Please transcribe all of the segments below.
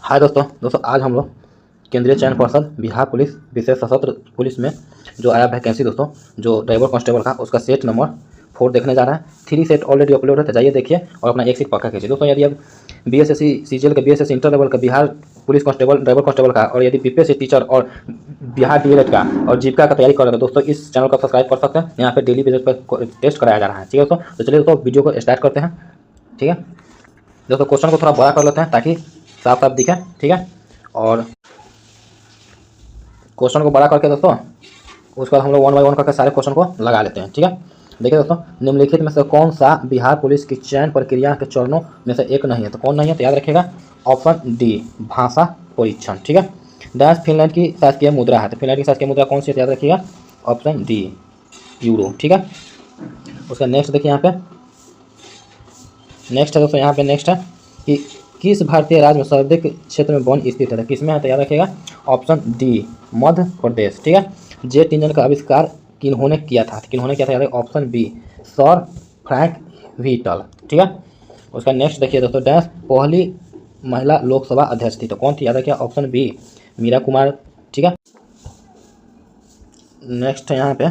हाय दोस्तों आज हम लोग केंद्रीय चयन पर्षद बिहार पुलिस विशेष सशस्त्र पुलिस में जो आया वैकेंसी दोस्तों जो ड्राइवर कांस्टेबल का उसका सेट नंबर 4 देखने जा रहा है। 3 सेट ऑलरेडी अपलोड है, तो जाइए देखिए और अपना एक सीट पक्का कीजिए दोस्तों। यदि अब बीएसएससी सीजीएल का बीएसएससी इंटर लेवल का Bihar police constable driver constable का और यदि बीपीएससी टीचर और बिहार डीएलएड का और जीविका का तैयारी कर रहे हैं दोस्तों, इस चैनल को सब्सक्राइब कर सकते हैं। यहाँ पे डेली बेसिस पर टेस्ट कराया जा रहा है। ठीक है दोस्तों, तो चलिए दोस्तों वीडियो को स्टार्ट करते हैं। ठीक है दोस्तों, क्वेश्चन को थोड़ा बड़ा कर लेते हैं ताकि साफ साफ दिखे। ठीक है, और क्वेश्चन को बड़ा करके दोस्तों उसके बाद हम लोग 1 बाय 1 करके सारे क्वेश्चन को लगा लेते हैं। ठीक है, देखिए दोस्तों, निम्नलिखित में से कौन सा बिहार पुलिस की चयन प्रक्रिया के चरणों में से एक नहीं है? तो कौन नहीं है? तो याद रखिएगा ऑप्शन डी, भाषा परीक्षण। ठीक है, डैश फिनलैंड की शासकीय मुद्रा है, तो फिनलैंड की शासकीय मुद्रा कौन सी है? याद रखिएगा ऑप्शन डी, यूरो। ठीक है, उसका नेक्स्ट देखिए यहाँ पे, नेक्स्ट है दोस्तों, यहाँ पे नेक्स्ट है कि किस भारतीय राज्य में सर्वाधिक क्षेत्र में वन स्थित है? किसमें है? तो याद रखिएगा ऑप्शन डी, मध्य प्रदेश। ठीक है, जेट इंजन का आविष्कार किन्होंने किया था? किन्होंने किया था? याद रखिएगा ऑप्शन बी, सर फ्रैंक व्हीटल। ठीक है, उसका नेक्स्ट देखिए दोस्तों, डैश पहली महिला लोकसभा अध्यक्ष थी, तो कौन थी? याद रखिएगा ऑप्शन बी, मीरा कुमार। ठीक है, नेक्स्ट है यहाँ पे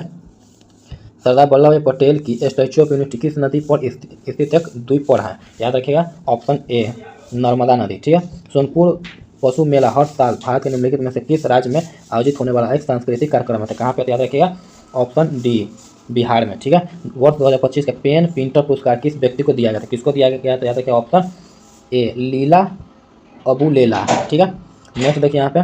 सरदार वल्लभ भाई पटेल की स्टैच्यू ऑफ यूनिटी किस नदी पर स्थित एक द्वीप पर है? याद रखिएगा ऑप्शन ए, नर्मदा नदी। ठीक है, सोनपुर पशु मेला हर साल भारत के निम्नलिखित में से किस राज्य में आयोजित होने वाला एक सांस्कृतिक कार्यक्रम है? कहाँ पे? याद रखिएगा ऑप्शन डी, बिहार में। ठीक है, वर्ष 2025 का पेन पिंटर पुरस्कार किस व्यक्ति को दिया गया था? किसको दिया गया? तो याद रखिएगा ऑप्शन ए, लीला अबुलेला। ठीक है, नेक्स्ट देखिए यहाँ पे,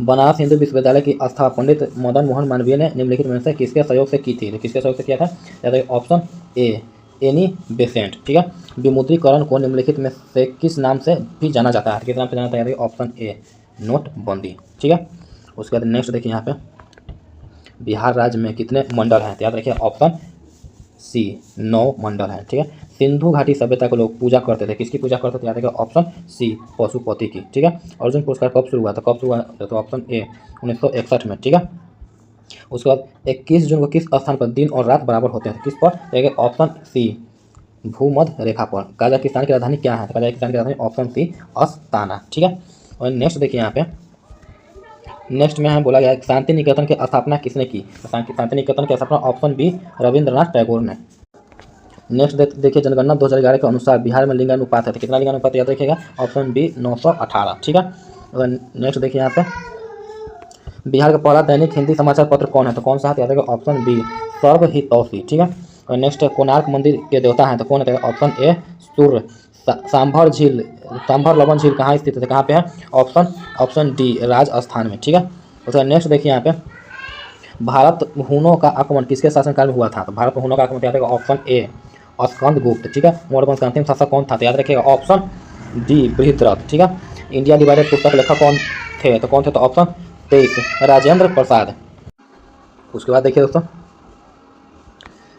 बनारस हिंदू विश्वविद्यालय की स्थापना पंडित मदन मोहन मालवीय ने निम्नलिखित में से किसके सहयोग से की थी? तो किसके सहयोग से किया था? याद रखिए ऑप्शन ए, एनी बेसेंट। ठीक है, विमुद्रीकरण को निम्नलिखित में से किस नाम से भी जाना जाता है? किस नाम से जाना जाता है? ऑप्शन ए, नोटबंदी। ठीक है, उसके बाद नेक्स्ट देखिए यहाँ पे, बिहार राज्य में कितने मंडल हैं? तो याद रखिए ऑप्शन सी, 9 मंडल हैं। ठीक है, सिंधु घाटी सभ्यता को लोग पूजा करते थे, किसकी पूजा करते थे? याद रखिए ऑप्शन सी, पशुपति की। ठीक है, अर्जुन पुरस्कार कब शुरू हुआ था? कब शुरू हुआ? तो ऑप्शन ए, 1961 में। ठीक है, उसके बाद 21 जून को किस स्थान पर दिन और रात बराबर होते हैं? किस पर? देखिए ऑप्शन सी, भूमध्य रेखा पर। कजाकिस्तान की राजधानी क्या है? कजाकिस्तान की राजधानी ऑप्शन सी, अस्ताना। ठीक है, और नेक्स्ट देखिए यहाँ पे, नेक्स्ट में है बोला गया शांति निकेतन की स्थापना किसने की? शांति निकेतन की स्थापना ऑप्शन बी, रविंद्रनाथ टैगोर ने। नेक्स्ट देखिए, जनगणना 2011 के अनुसार बिहार में लिंगानुपात है, तो कितना लिंगानुपात? याद रखिएगा ऑप्शन बी, 918। ठीक है, और नेक्स्ट देखिए यहाँ पे, बिहार का पहला दैनिक हिंदी समाचार पत्र कौन है? तो कौन सा है? याद रखिएगा ऑप्शन बी, सर्वहितौसी। ठीक है, और नेक्स्ट कोणार्क मंदिर के देवता हैं, तो कौन है? ऑप्शन ए, सूर्य। सांभर झील, सांभर लवन झील कहाँ स्थित है? कहाँ पे है? ऑप्शन डी, राजस्थान में। ठीक है, उसका नेक्स्ट देखिए यहाँ पे, भारत हुनों का आक्रमण किसके शासनकाल में हुआ था? तो भारत हुनों का आक्रमण याद रखिएगा ऑप्शन ए, स्कंदगुप्त। ठीक है, मौर्य वंश का अंतिम शासक कौन था? तो याद रखिएगा ऑप्शन डी, बृहद्रथ। ठीक है, इंडिया डिवाइडेड पुस्तक लेखक कौन थे? तो कौन थे? तो ऑप्शन 23, राजेंद्र प्रसाद। उसके बाद देखिए दोस्तों,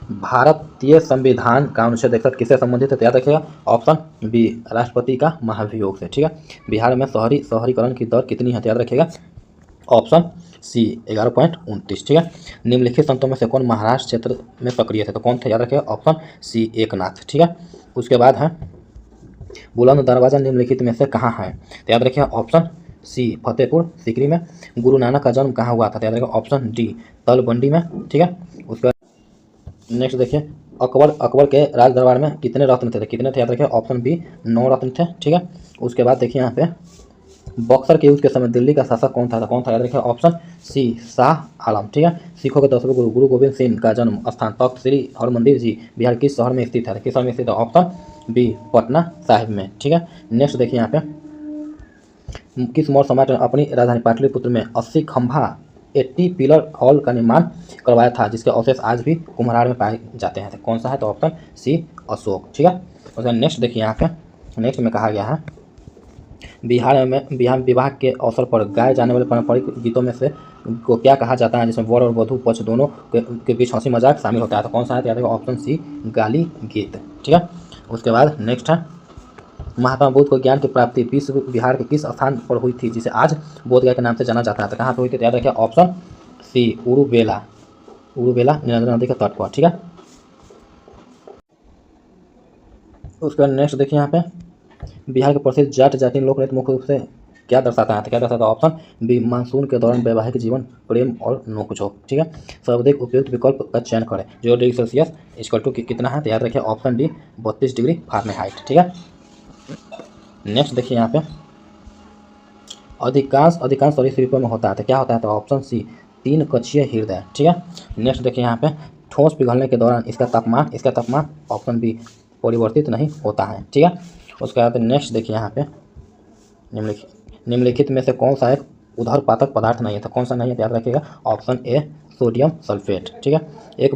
भारतीय संविधान का अनुच्छेद 61 किससे संबंधित है? तो याद रखिएगा ऑप्शन बी, राष्ट्रपति का महाभियोग से। ठीक है, बिहार में शहरीकरण की दर कितनी है? तो याद रखिएगा ऑप्शन सी, 11.29। ठीक है, निम्नलिखित संतों में से कौन महाराष्ट्र क्षेत्र में सक्रिय थे? तो कौन थे? याद रखिएगा ऑप्शन सी, एकनाथ। ठीक है, उसके बाद है बुलंद दरवाजा निम्नलिखित में से कहाँ है? तो याद रखिएगा ऑप्शन सी, फतेहपुर सीकरी में। गुरु नानक का जन्म कहाँ हुआ था? तो याद रखिएगा ऑप्शन डी, तलबंडी में। ठीक है, उसके बाद नेक्स्ट देखिए, अकबर के राज दरबार में कितने रत्न थे? कितने थे? याद रखिए ऑप्शन बी, 9 रत्न थे। ठीक है, उसके बाद देखिए यहाँ पे, बक्सर के युद्ध के समय दिल्ली का शासक कौन था? तो कौन था? याद रखिए ऑप्शन सी, शाह आलम। ठीक है, सिखों के 10वें गुरु गुरु गोविंद सिंह का जन्म स्थान तख्त श्री हरमंदिर जी बिहार किस शहर में स्थित है? किस शहर में स्थित है? ऑप्शन बी, पटना साहिब में। ठीक है, नेक्स्ट देखिए यहाँ पे, किस मौर्य सम्राट ने अपनी राजधानी पाटलिपुत्र में 80 खंभा 80 पिलर हॉल का निर्माण करवाया था, जिसके अवशेष आज भी कुम्हरार में पाए जाते हैं? तो कौन सा है? तो ऑप्शन सी, अशोक। ठीक है, उसका नेक्स्ट देखिए यहाँ पे, नेक्स्ट में कहा गया है बिहार विवाह के अवसर पर गाए जाने वाले पारंपरिक गीतों में से को क्या कहा जाता है, जिसमें वर और वधू पक्ष दोनों के बीच हंसी मजाक शामिल होता है? तो कौन सा है? याद रखिएगा ऑप्शन सी, गाली गीत। ठीक है, उसके बाद नेक्स्ट है, महात्मा बुद्ध को ज्ञान की प्राप्ति विश्व बिहार के किस स्थान पर हुई थी, जिसे आज बोधगया के नाम से जाना जाता है? तो कहाँ पर हुई थी? याद रखिए ऑप्शन सी, उरुबेला नर्मदा नदी के तट पर। ठीक है, उसके बाद नेक्स्ट देखिए यहाँ पे, बिहार के प्रसिद्ध जाट जाति लोक नृत्य मुख्य रूप से क्या दर्शाता है? तो क्या दर्शाता है? ऑप्शन बी मानसून के दौरान वैवाहिक जीवन, प्रेम और नोकझोंक। ठीक है, सर्वाधिक उपयुक्त विकल्प का चयन करें। 0 डिग्री सेल्सियस इक्वल टू कितना है? तो याद रखिए ऑप्शन डी 32 डिग्री फ़ारेनहाइट। ठीक है, नेक्स्ट देखिए यहाँ पे अधिकांश सरीसृपों में होता है तो क्या होता है? तो ऑप्शन सी 3 कक्षीय हृदय। ठीक है, नेक्स्ट देखिए यहाँ पे ठोस पिघलने के दौरान इसका तापमान ऑप्शन बी परिवर्तित नहीं होता है। ठीक है, उसके बाद नेक्स्ट देखिए यहाँ पे निम्नलिखित में से कौन सा एक उर्ध्वपातक पदार्थ नहीं है? तो कौन सा नहीं है? याद रखिएगा ऑप्शन ए सोडियम सल्फेट। ठीक है, एक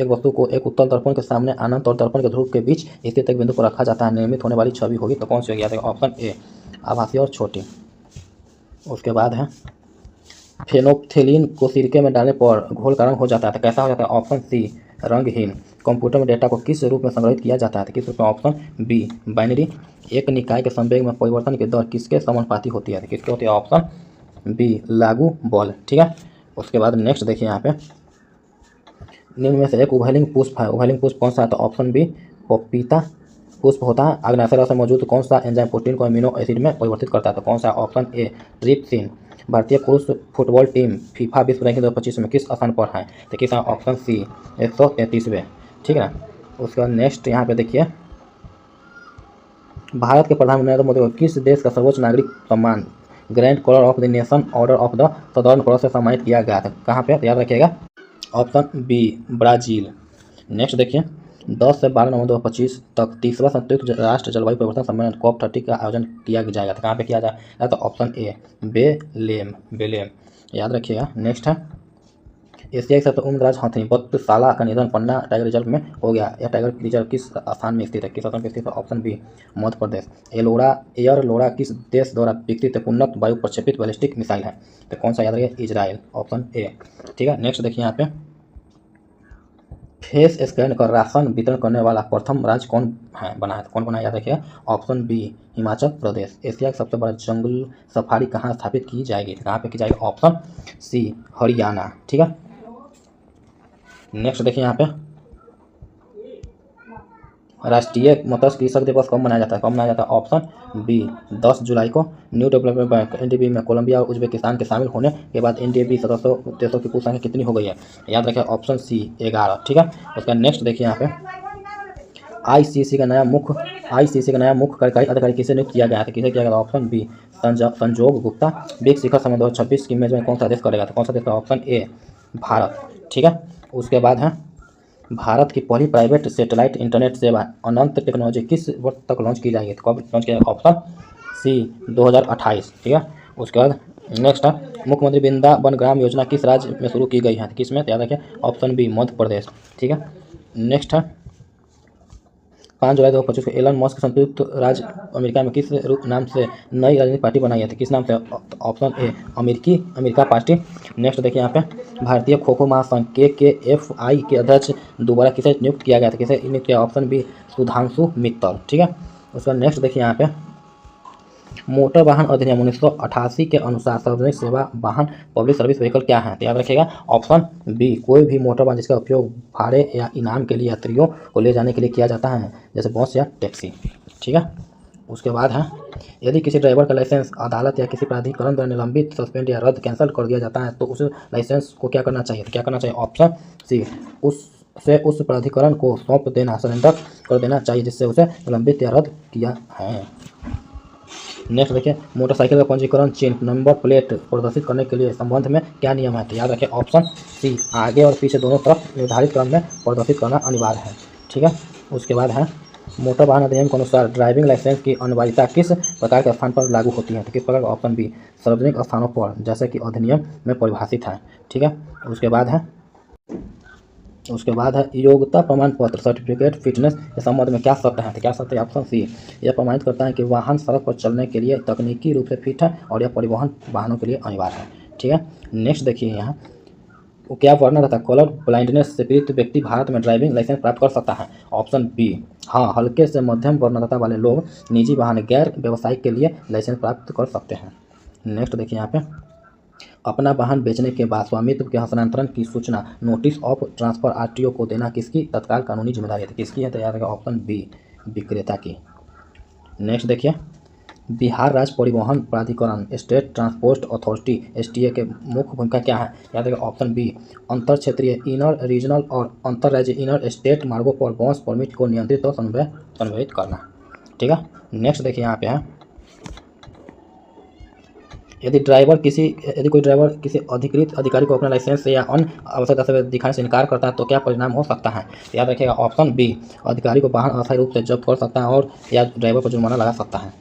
वस्तु को एक उत्तल दर्पण के सामने अनंत और दर्पण के ध्रुव के बीच स्थित एक बिंदु पर रखा जाता है, निर्मित होने वाली छवि होगी तो कौन सी होगी? याद रखिएगा ऑप्शन ए आभासी और छोटी। उसके बाद है फेनोप्थेलीन को सिरके में डालने पर घोल का रंग हो जाता है तो कैसा हो जाता है? ऑप्शन सी रंगहीन। कंप्यूटर में डेटा को किस रूप में संग्रहित किया जाता है? तो किस रूप में? Option b binary. एक निकाय के संवेग में परिवर्तन की दर किसके समानुपाती होती है? तो किसके होती है? ऑप्शन बी लागू बल। ठीक है, उसके बाद नेक्स्ट देखिए यहाँ पे निम्न में से एक उभयलिंग पुष्प है, उभयलिंग पुष्प कौन सा है? तो ऑप्शन बी पपीता पुष्प होता है। आग्नेयाशय रस में मौजूद कौन सा एंजाइम प्रोटीन को अमीनो एसिड में परिवर्तित करता है? तो कौन सा? Option A trypsin. भारतीय पुरुष फुटबॉल टीम फीफा विश्व रैंकिंग 2025 में किस स्थान पर है? तो किस? ऑप्शन सी 133वें। ठीक है ना, उसके बाद नेक्स्ट यहाँ पे देखिए भारत के प्रधानमंत्री नरेंद्र मोदी को किस देश का सर्वोच्च नागरिक सम्मान grand collar of the nation order of the southern cross से सम्मानित किया गया था? कहाँ पे? याद रखिएगा ऑप्शन बी ब्राजील। नेक्स्ट देखिए 10 से 12 नवंबर 2025 तक 30वां संयुक्त राष्ट्र जलवायु परिवर्तन सम्मेलन COP30 का आयोजन किया जाएगा तो कहाँ पे किया जाएगा? तो ऑप्शन ए बेलेम। याद रखिएगा। नेक्स्ट है एशिया की सबसे उम्रदराज हथिनी बत्साला का निधन पन्ना टाइगर रिजर्व में हो गया। यह टाइगर रिजर्व किस स्थान में स्थित है? किस स्थान में स्थित है? Option B Madhya Pradesh. Air लोड़ा किस देश द्वारा विकसित एक उन्नत वायु प्रक्षेपित बैलिस्टिक मिसाइल है? तो कौन सा? याद रखिए इजराइल। Option A. ठीक है, नेक्स्ट देखिए यहाँ पे फेस स्कैन कर राशन वितरण करने वाला प्रथम राज्य कौन बना है? कौन बना है? याद रखिएगा option B Himachal Pradesh. Asia का सबसे बड़ा जंगल सफारी कहाँ स्थापित की जाएगी? कहाँ पे की जाएगी? Option c Haryana. ठीक है, नेक्स्ट देखिए यहाँ पे राष्ट्रीय मत्स्य कृषक दिवस कब मनाया जाता है? कब मनाया जाता है? ऑप्शन बी 10 जुलाई को। न्यू डेवलपमेंट बैंक एनडीबी में कोलंबिया और उज्बेकिस्तान के शामिल होने के बाद एनडीबी सदस्यों देशों की कुल संख्या कितनी हो गई है? याद रखें ऑप्शन सी 11। ठीक है, उसका नेक्स्ट देखिए यहाँ पे आईसीसी का नया मुख्य कार्यकारी अधिकारी किसे नियुक्त किया गया है? किसे किया गया? ऑप्शन बी संजोग गुप्ता। बिग शिखर सम्मेलन 2026 की इमेज में कौन सा देश करेगा? तो कौन सा देश का? Option A Bharat. ठीक है, उसके बाद है भारत की पहली प्राइवेट सैटेलाइट इंटरनेट सेवा अनंत टेक्नोलॉजी किस वर्ष तक लॉन्च की जाएगी? तो कब लॉन्च किया जाएगा? Option c 2028। ठीक है, उसके बाद नेक्स्ट है मुख्यमंत्री वृंदावन ग्राम योजना किस राज्य में शुरू की गई है? किस में? याद रखें ऑप्शन बी मध्य प्रदेश। ठीक है, नेक्स्ट है 5 जुलाई 2025 को एलन मस्क संयुक्त राज्य अमेरिका में किस नाम से नई राजनीतिक पार्टी बनाई है? तो किस नाम से? Option A America party. Next देखिए यहाँ पे भारतीय खो खो महासंघ KKFI के अध्यक्ष दोबारा किसे नियुक्त किया गया था? किसे नियुक्त किया? Option b Sudhanshu Mittal. ठीक है, उसका नेक्स्ट देखिए यहाँ पे मोटर वाहन अधिनियम 1988 के अनुसार सार्वजनिक सेवा वाहन पब्लिक सर्विस व्हीकल क्या है? तो याद रखिएगा ऑप्शन बी कोई भी मोटर वाहन जिसका उपयोग भाड़े या इनाम के लिए यात्रियों को ले जाने के लिए किया जाता है जैसे बस या टैक्सी। ठीक है, उसके बाद है यदि किसी ड्राइवर का लाइसेंस अदालत या किसी प्राधिकरण द्वारा निलंबित सस्पेंड या रद्द कैंसिल कर दिया जाता है तो उस लाइसेंस को क्या करना चाहिए? तो क्या करना चाहिए? ऑप्शन सी उस प्राधिकरण को सौंप देना, सरेंडर कर देना चाहिए जिससे उसे निलंबित या रद्द किया है। नेक्स्ट देखिए मोटरसाइकिल का पंजीकरण चिन्ह नंबर प्लेट प्रदर्शित करने के लिए संबंध में क्या नियम है? तो याद रखें ऑप्शन सी आगे और पीछे दोनों तरफ निर्धारित क्रम में प्रदर्शित करना अनिवार्य है। ठीक है, उसके बाद है मोटर वाहन अधिनियम के अनुसार ड्राइविंग लाइसेंस की अनिवार्यता किस प्रकार के स्थान पर लागू होती है? तो किस प्रकार? ऑप्शन बी सार्वजनिक स्थानों पर जैसे कि अधिनियम में परिभाषित है। ठीक है, उसके बाद है योग्यता प्रमाण पत्र सर्टिफिकेट फिटनेस के संबंध में क्या शर्त है? तो क्या शर्त है? ऑप्शन सी यह प्रमाणित करता है कि वाहन सड़क पर चलने के लिए तकनीकी रूप से फिट है और यह परिवहन वाहनों के लिए अनिवार्य है। ठीक है, नेक्स्ट देखिए यहाँ क्या वर्णन रहता है कलर ब्लाइंडनेस से पीड़ित व्यक्ति भारत में ड्राइविंग लाइसेंस प्राप्त कर सकता है? ऑप्शन बी हाँ, हल्के से मध्यम वर्णनता वाले लोग निजी वाहन गैर व्यावसायिक के लिए लाइसेंस प्राप्त कर सकते हैं। नेक्स्ट देखिए यहाँ पे अपना वाहन बेचने के बाद स्वामित्व के हस्तांतरण की सूचना नोटिस ऑफ ट्रांसफर RTO को देना किसकी तत्काल कानूनी जिम्मेदारी है? किसकी है? तो याद रखें ऑप्शन बी विक्रेता की। नेक्स्ट देखिए, बिहार राज्य परिवहन प्राधिकरण स्टेट ट्रांसपोर्ट अथॉरिटी एसटीए के मुख्य भूमिका क्या है? याद रखिए ऑप्शन बी, अंतर क्षेत्रीय इनर रीजनल और अंतर राज्य इनर स्टेट मार्गों पर बस परमिट को नियंत्रित और संवर्धित करना। ठीक है, नेक्स्ट देखिए यहाँ पे है, यदि कोई ड्राइवर किसी अधिकृत अधिकारी को अपना लाइसेंस या अन्य आवश्यक दस्तावेज दिखाने से इनकार करता है तो क्या परिणाम हो सकता है? याद रखिएगा ऑप्शन बी, अधिकारी को वाहन अस्थायी रूप से जब्त कर सकता है और या ड्राइवर पर जुर्माना लगा सकता है।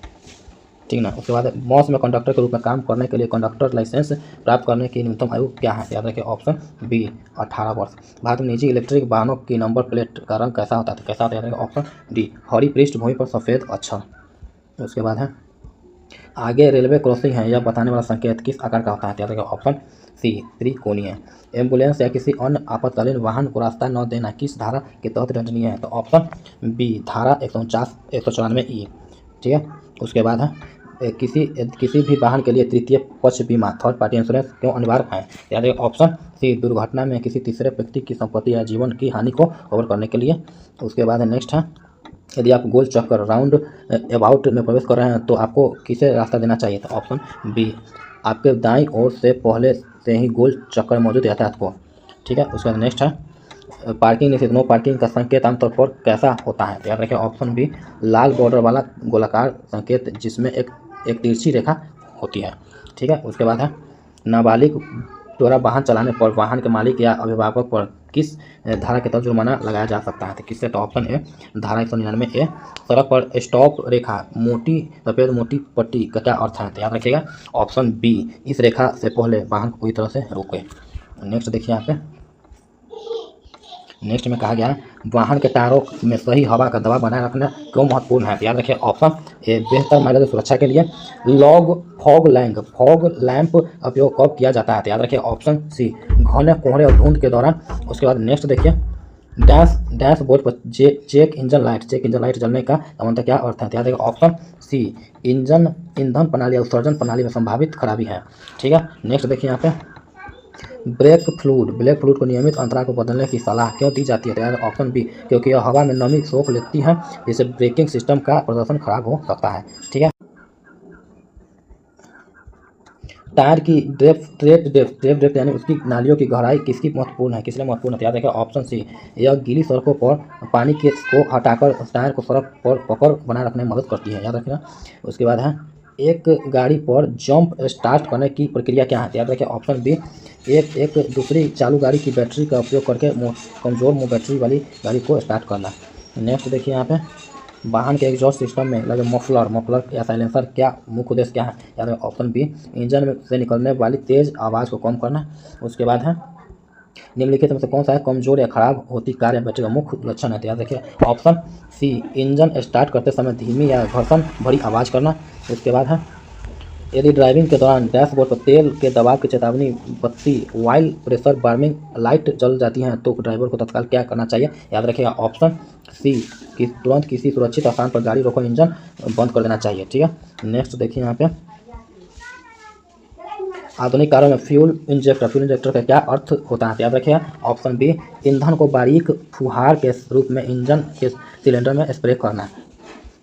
ठीक ना। उसके बाद बस में कंडक्टर के रूप में काम करने के लिए कंडक्टर लाइसेंस प्राप्त करने की न्यूनतम आयु क्या है? याद रखिए ऑप्शन बी, 18 वर्ष। भारत में निजी इलेक्ट्रिक वाहनों की नंबर प्लेट का रंग कैसा होता है? कैसा होता है? याद रखिए ऑप्शन डी, हरी पृष्ठभूमि पर सफ़ेद अक्षर। उसके बाद है, आगे रेलवे क्रॉसिंग है यह बताने वाला संकेत किस आकार का होता है? याद रखिए ऑप्शन सी, त्रिकोणीय। एम्बुलेंस या किसी अन्य आपातकालीन वाहन को रास्ता न देना किस धारा के तहत दंडनीय है? तो ऑप्शन बी, धारा 194 ठीक है। उसके बाद है, किसी भी वाहन के लिए तृतीय पक्ष बीमा थर्ड पार्टी इंश्योरेंस क्यों अनिवार्य है? याद रखिए ऑप्शन सी, दुर्घटना में किसी तीसरे व्यक्ति की संपत्ति या जीवन की हानि को कवर करने के लिए। उसके बाद नेक्स्ट है, यदि आप गोल चक्कर राउंड अबाउट में प्रवेश कर रहे हैं तो आपको किसे रास्ता देना चाहिए? तो ऑप्शन बी, आपके दाईं ओर से पहले से ही गोल चक्कर मौजूद यातायात को। ठीक है। उसके बाद नेक्स्ट है, पार्किंग निषेध नो पार्किंग का संकेत आमतौर पर कैसा होता है? याद रखिए ऑप्शन बी, लाल बॉर्डर वाला गोलाकार संकेत जिसमें एक तिरछी रेखा होती है। ठीक है। उसके बाद है, नाबालिग द्वारा वाहन चलाने पर वाहन के मालिक या अभिभावक पर किस धारा के तहत जुर्माना लगाया जा सकता है? तो किससे? तो ऑप्शन ए, धारा 199 ए। सड़क पर स्टॉप रेखा मोटी सफ़ेद मोटी पट्टी का क्या अर्थ है? तो याद रखिएगा ऑप्शन बी, इस रेखा से पहले वाहन को पूरी तरह से रोके। नेक्स्ट देखिए यहाँ पे, नेक्स्ट में कहा गया वाहन के टायरों में सही हवा का दबाव बनाए रखना क्यों महत्वपूर्ण है? याद रखिए ऑप्शन ए, बेहतर माइलेज सुरक्षा के लिए। फॉग लैंप उपयोग कब किया जाता है? तो याद रखिए ऑप्शन सी, घने कोहरे और धुंध के दौरान। उसके बाद नेक्स्ट देखिए, डैशबोर्ड पर चेक इंजन लाइट जलने का सामान्यतः क्या अर्थ है? तो याद रखिए ऑप्शन सी, ईंधन प्रणाली या उत्सर्जन प्रणाली में संभावित खराबी है। ठीक है। नेक्स्ट देखिए यहाँ पे, ब्रेक फ्लूइड को नियमित अंतराल पर बदलने की सलाह क्यों दी जाती है? तो यार ऑप्शन बी, क्योंकि यह हवा में नमी सोख लेती है जिससे ब्रेकिंग सिस्टम का प्रदर्शन खराब हो सकता है। ठीक है। टायर की ड्रेफ्ट यानी उसकी नालियों की गहराई किसकी महत्वपूर्ण है? किसलिए महत्वपूर्ण है? याद रखिए ऑप्शन सी, यह गीली सड़कों पर पानी को हटाकर टायर को सड़क पर पकड़ बनाए रखने में मदद करती है। याद रखिएगा। उसके बाद है, एक गाड़ी पर जंप स्टार्ट करने की प्रक्रिया क्या है? याद रखिए ऑप्शन बी, एक दूसरी चालू गाड़ी की बैटरी का उपयोग करके कमज़ोर बैटरी वाली गाड़ी को स्टार्ट करना। नेक्स्ट देखिए यहाँ पे, वाहन के एग्जॉस्ट सिस्टम में लगे मफलर या साइलेंसर क्या मुख्य उद्देश्य क्या है? याद रखिए ऑप्शन बी, इंजन से निकलने वाली तेज़ आवाज़ को कम करना। उसके बाद है, निम्नलिखित में से कौन सा है कमजोर या खराब होती कार या बैटरी का मुख्य लक्षण है? तो याद रखिए ऑप्शन सी, इंजन स्टार्ट करते समय धीमी या घर्षण भरी आवाज़ करना। उसके बाद है, यदि ड्राइविंग के दौरान डैशबोर्ड पर तेल के दबाव की चेतावनी बत्ती ऑयल प्रेशर वार्मिंग लाइट जल जाती हैं तो ड्राइवर को तत्काल क्या करना चाहिए? याद रखिएगा ऑप्शन सी, कि तुरंत किसी सुरक्षित स्थान पर गाड़ी रोको, इंजन बंद कर देना चाहिए। ठीक है। नेक्स्ट देखिए यहाँ पे, आधुनिक कारों में फ्यूल इंजेक्टर का क्या अर्थ होता है? याद रखिएगा ऑप्शन बी, ईंधन को बारीक फुहार के रूप में इंजन के सिलेंडर में स्प्रे करना।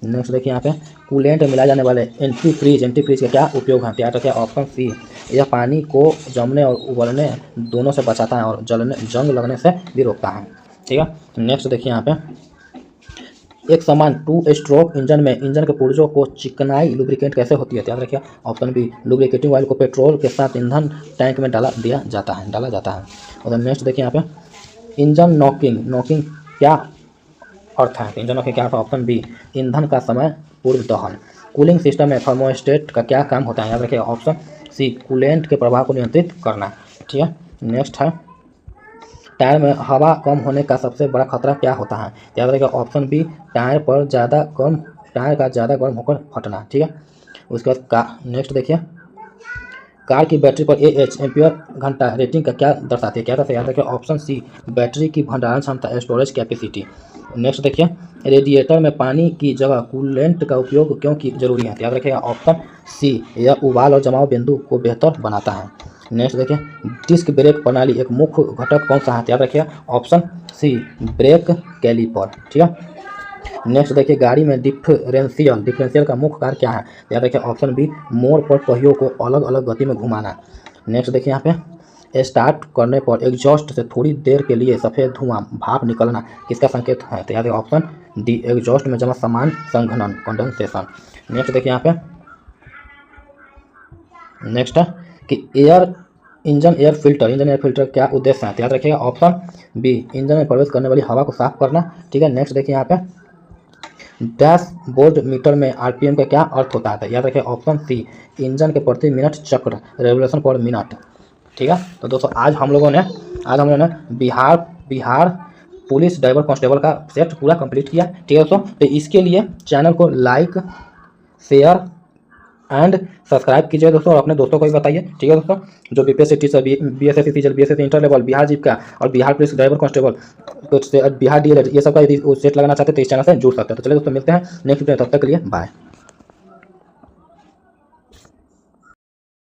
नेक्स्ट देखिए यहाँ पे, कूलेंट में मिलाए जाने वाले एंटीफ्रीज का क्या उपयोग है? याद रखिए ऑप्शन सी, यह पानी को जमने और उबलने दोनों से बचाता है और जंग लगने से भी रोकता है। ठीक है। नेक्स्ट देखिए यहाँ पे, एक समान 2 स्ट्रोक इंजन में इंजन के पुर्जों को चिकनाई लुब्रिकेंट कैसे होती है? याद रखिए ऑप्शन बी, लुब्रिकेटिंग ऑयल को पेट्रोल के साथ ईंधन टैंक में डाला जाता है। और नेक्स्ट देखिए यहाँ पे, इंजन नॉकिंग क्या अर्थ है? इंजन नॉकिंग क्या अर्थ है? ऑप्शन बी, ईंधन का समय पूर्व दहन। कूलिंग सिस्टम में थर्मोस्टेट का क्या काम होता है? याद रखिए ऑप्शन सी, कूलेंट के प्रभाव को नियंत्रित करना। ठीक है। नेक्स्ट है, टायर में हवा कम होने का सबसे बड़ा खतरा क्या होता है? याद रखिएगा ऑप्शन बी, टायर का ज़्यादा गर्म होकर फटना। ठीक है। उसके बाद नेक्स्ट देखिए, कार की बैटरी पर AH एम्पियर घंटा रेटिंग का क्या दर्शाती है? क्या दर्शाती है? याद रखिए ऑप्शन सी, बैटरी की भंडारण क्षमता स्टोरेज कैपेसिटी। नेक्स्ट देखिए, रेडिएटर में पानी की जगह कूलेंट का उपयोग क्यों जरूरी है? याद रखिएगा ऑप्शन सी, यह उबाल और जमाव बिंदु को बेहतर बनाता है। नेक्स्ट देखिए, डिस्क ब्रेक प्रणाली एक मुख्य घटक कौन सा है? याद रखिए ऑप्शन सी, ब्रेक कैलिपर। ठीक है। नेक्स्ट देखिए गाड़ी में डिफरेंशियल का मुख्य कार्य क्या है? याद रखिए ऑप्शन बी मोड़ पर पहियों को अलग अलग गति में घुमाना। नेक्स्ट देखिए यहाँ पे स्टार्ट करने पर एग्जॉस्ट से थोड़ी देर के लिए सफ़ेद धुआं भाप निकलना किसका संकेत है? तो याद है ऑप्शन डी एग्जॉस्ट में जमा सामान संघनन कंडेंसेशन। नेक्स्ट देखिए यहाँ पे नेक्स्ट है कि इंजन एयर फिल्टर क्या उद्देश्य है? तो याद रखिएगा ऑप्शन बी इंजन में प्रवेश करने वाली हवा को साफ करना। ठीक है, नेक्स्ट देखिए यहाँ पे डैशबोर्ड मीटर में आरपीएम का क्या अर्थ होता है? तो याद रखिए ऑप्शन सी इंजन के प्रति मिनट चक्र रेवोल्यूशन पर मिनट। ठीक है, तो दोस्तों आज हम लोगों ने बिहार पुलिस ड्राइवर कांस्टेबल का सेट पूरा कंप्लीट किया। ठीक है दोस्तों, तो इसके लिए चैनल को लाइक शेयर एंड सब्सक्राइब कीजिए दोस्तों और अपने दोस्तों को भी बताइए। ठीक है दोस्तों, जो BPSC teacher, BSSC teacher, BSSC inter level, Bihar jeep का और Bihar police driver constable, Bihar DElEd ये सब का यदि सेट लगाना चाहते हैं तो इस चैनल से जुड़ सकते हैं। तो चलिए दोस्तों मिलते हैं नेक्स्ट वीडियो, तब तक के लिए बाय।